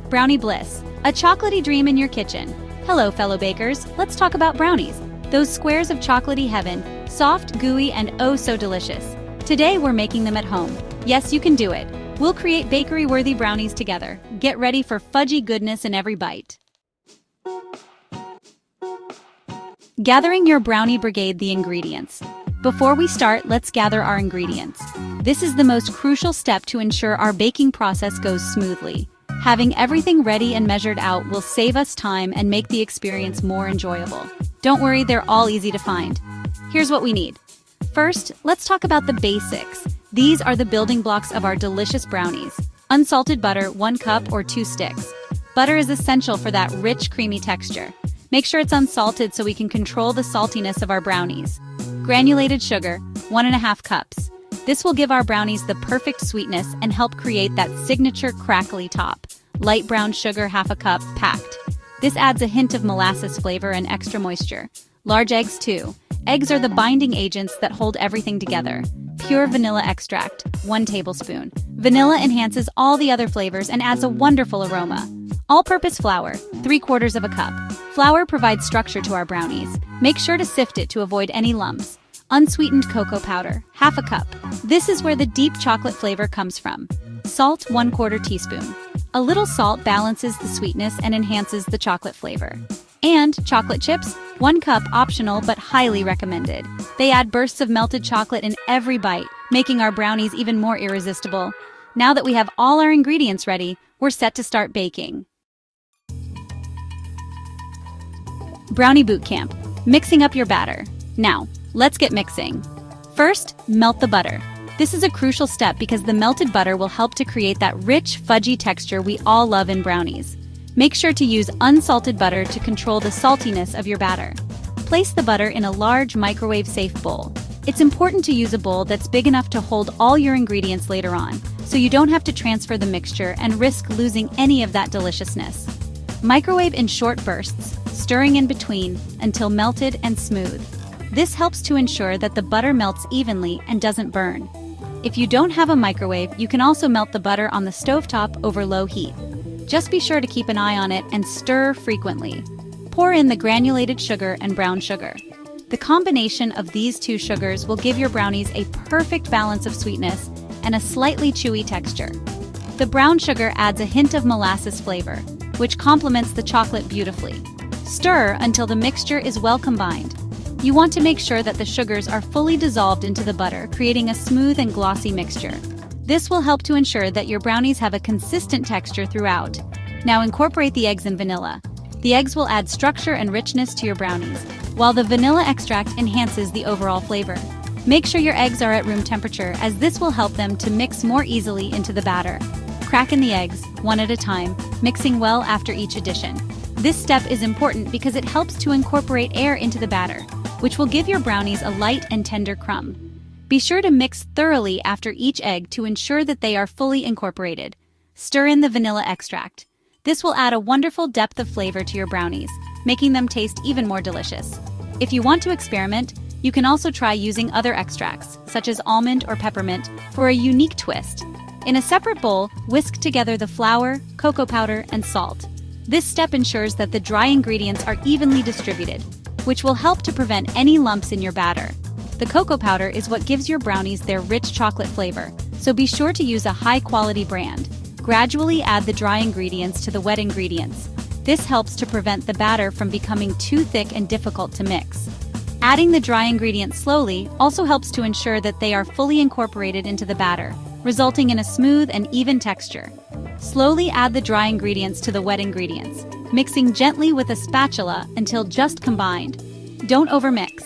Brownie bliss, a chocolatey dream in your kitchen. Hello, fellow bakers, let's talk about brownies. Those squares of chocolatey heaven, soft, gooey, and oh so delicious. Today we're making them at home. Yes, you can do it. We'll create bakery-worthy brownies together. Get ready for fudgy goodness in every bite. Gathering your brownie brigade the ingredients. Before we start, let's gather our ingredients. This is the most crucial step to ensure our baking process goes smoothly. Having everything ready and measured out will save us time and make the experience more enjoyable. Don't worry, they're all easy to find. Here's what we need. First, let's talk about the basics. These are the building blocks of our delicious brownies. Unsalted butter, 1 cup or 2 sticks. Butter is essential for that rich, creamy texture. Make sure it's unsalted so we can control the saltiness of our brownies. Granulated sugar, 1.5 cups. This will give our brownies the perfect sweetness and help create that signature crackly top. Light brown sugar, 1/2 cup, packed. This adds a hint of molasses flavor and extra moisture. Large eggs, 2. Eggs are the binding agents that hold everything together. Pure vanilla extract, 1 tablespoon. Vanilla enhances all the other flavors and adds a wonderful aroma. All-purpose flour, 3/4 cup. Flour provides structure to our brownies. Make sure to sift it to avoid any lumps. Unsweetened cocoa powder, 1/2 cup. This is where the deep chocolate flavor comes from. Salt, 1/4 teaspoon. A little salt balances the sweetness and enhances the chocolate flavor. And chocolate chips, 1 cup, optional but highly recommended. They add bursts of melted chocolate in every bite, making our brownies even more irresistible. Now that we have all our ingredients ready, we're set to start baking. Brownie boot camp, mixing up your batter. Now, let's get mixing. First, melt the butter. This is a crucial step because the melted butter will help to create that rich, fudgy texture we all love in brownies. Make sure to use unsalted butter to control the saltiness of your batter. Place the butter in a large microwave-safe bowl. It's important to use a bowl that's big enough to hold all your ingredients later on, so you don't have to transfer the mixture and risk losing any of that deliciousness. Microwave in short bursts, stirring in between until melted and smooth. This helps to ensure that the butter melts evenly and doesn't burn. If you don't have a microwave, you can also melt the butter on the stovetop over low heat. Just be sure to keep an eye on it and stir frequently. Pour in the granulated sugar and brown sugar. The combination of these 2 sugars will give your brownies a perfect balance of sweetness and a slightly chewy texture. The brown sugar adds a hint of molasses flavor, which complements the chocolate beautifully. Stir until the mixture is well combined. You want to make sure that the sugars are fully dissolved into the butter, creating a smooth and glossy mixture. This will help to ensure that your brownies have a consistent texture throughout. Now incorporate the eggs and vanilla. The eggs will add structure and richness to your brownies, while the vanilla extract enhances the overall flavor. Make sure your eggs are at room temperature, as this will help them to mix more easily into the batter. Crack in the eggs, 1 at a time, mixing well after each addition. This step is important because it helps to incorporate air into the batter, which will give your brownies a light and tender crumb. Be sure to mix thoroughly after each egg to ensure that they are fully incorporated. Stir in the vanilla extract. This will add a wonderful depth of flavor to your brownies, making them taste even more delicious. If you want to experiment, you can also try using other extracts, such as almond or peppermint, for a unique twist. In a separate bowl, whisk together the flour, cocoa powder, and salt. This step ensures that the dry ingredients are evenly distributed, which will help to prevent any lumps in your batter. The cocoa powder is what gives your brownies their rich chocolate flavor, so be sure to use a high-quality brand. Gradually add the dry ingredients to the wet ingredients. This helps to prevent the batter from becoming too thick and difficult to mix. Adding the dry ingredients slowly also helps to ensure that they are fully incorporated into the batter, resulting in a smooth and even texture. Slowly add the dry ingredients to the wet ingredients, mixing gently with a spatula until just combined. Don't overmix.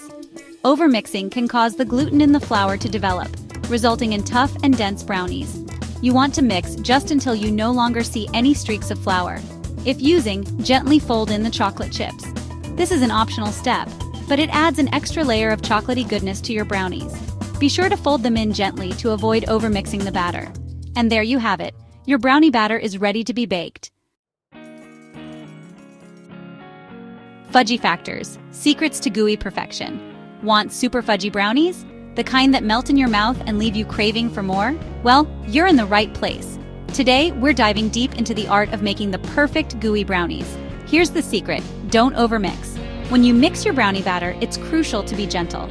Overmixing can cause the gluten in the flour to develop, resulting in tough and dense brownies. You want to mix just until you no longer see any streaks of flour. If using, gently fold in the chocolate chips. This is an optional step, but it adds an extra layer of chocolatey goodness to your brownies. Be sure to fold them in gently to avoid overmixing the batter. And there you have it. Your brownie batter is ready to be baked. Fudgy factors, secrets to gooey perfection. Want super fudgy brownies? The kind that melt in your mouth and leave you craving for more? Well, you're in the right place. Today, we're diving deep into the art of making the perfect gooey brownies. Here's the secret: don't overmix. When you mix your brownie batter, it's crucial to be gentle.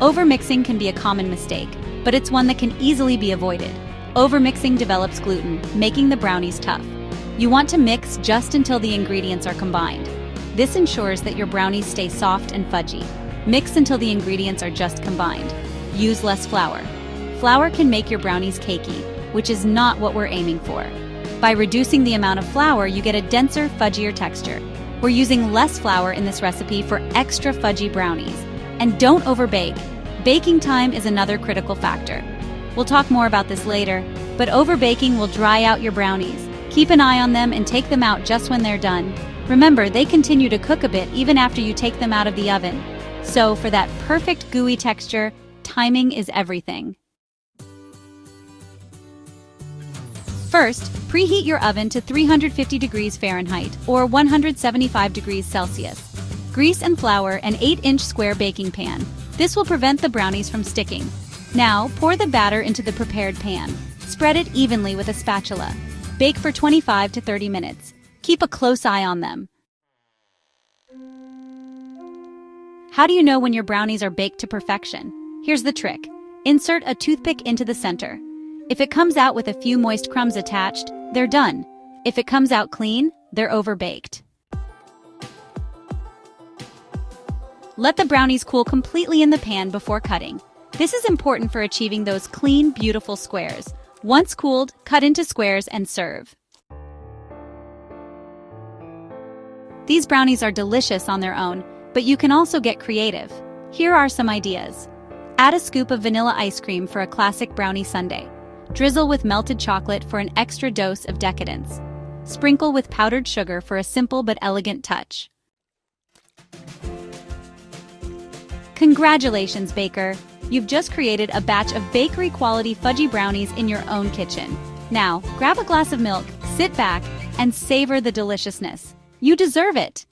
Overmixing can be a common mistake, but it's one that can easily be avoided. Overmixing develops gluten, making the brownies tough. You want to mix just until the ingredients are combined. This ensures that your brownies stay soft and fudgy. Mix until the ingredients are just combined. Use less flour. Flour can make your brownies cakey, which is not what we're aiming for. By reducing the amount of flour, you get a denser, fudgier texture. We're using less flour in this recipe for extra fudgy brownies. And don't overbake. Baking time is another critical factor. We'll talk more about this later, but overbaking will dry out your brownies. Keep an eye on them and take them out just when they're done. Remember, they continue to cook a bit even after you take them out of the oven. So for that perfect gooey texture, timing is everything. First, preheat your oven to 350 degrees Fahrenheit or 175 degrees Celsius. Grease and flour an 8-inch square baking pan. This will prevent the brownies from sticking. Now, pour the batter into the prepared pan. Spread it evenly with a spatula. Bake for 25 to 30 minutes. Keep a close eye on them. How do you know when your brownies are baked to perfection? Here's the trick. Insert a toothpick into the center. If it comes out with a few moist crumbs attached, they're done. If it comes out clean, they're overbaked. Let the brownies cool completely in the pan before cutting. This is important for achieving those clean, beautiful squares. Once cooled, cut into squares and serve. These brownies are delicious on their own, but you can also get creative. Here are some ideas. Add a scoop of vanilla ice cream for a classic brownie sundae. Drizzle with melted chocolate for an extra dose of decadence. Sprinkle with powdered sugar for a simple but elegant touch. Congratulations, baker! You've just created a batch of bakery-quality fudgy brownies in your own kitchen. Now, grab a glass of milk, sit back, and savor the deliciousness. You deserve it!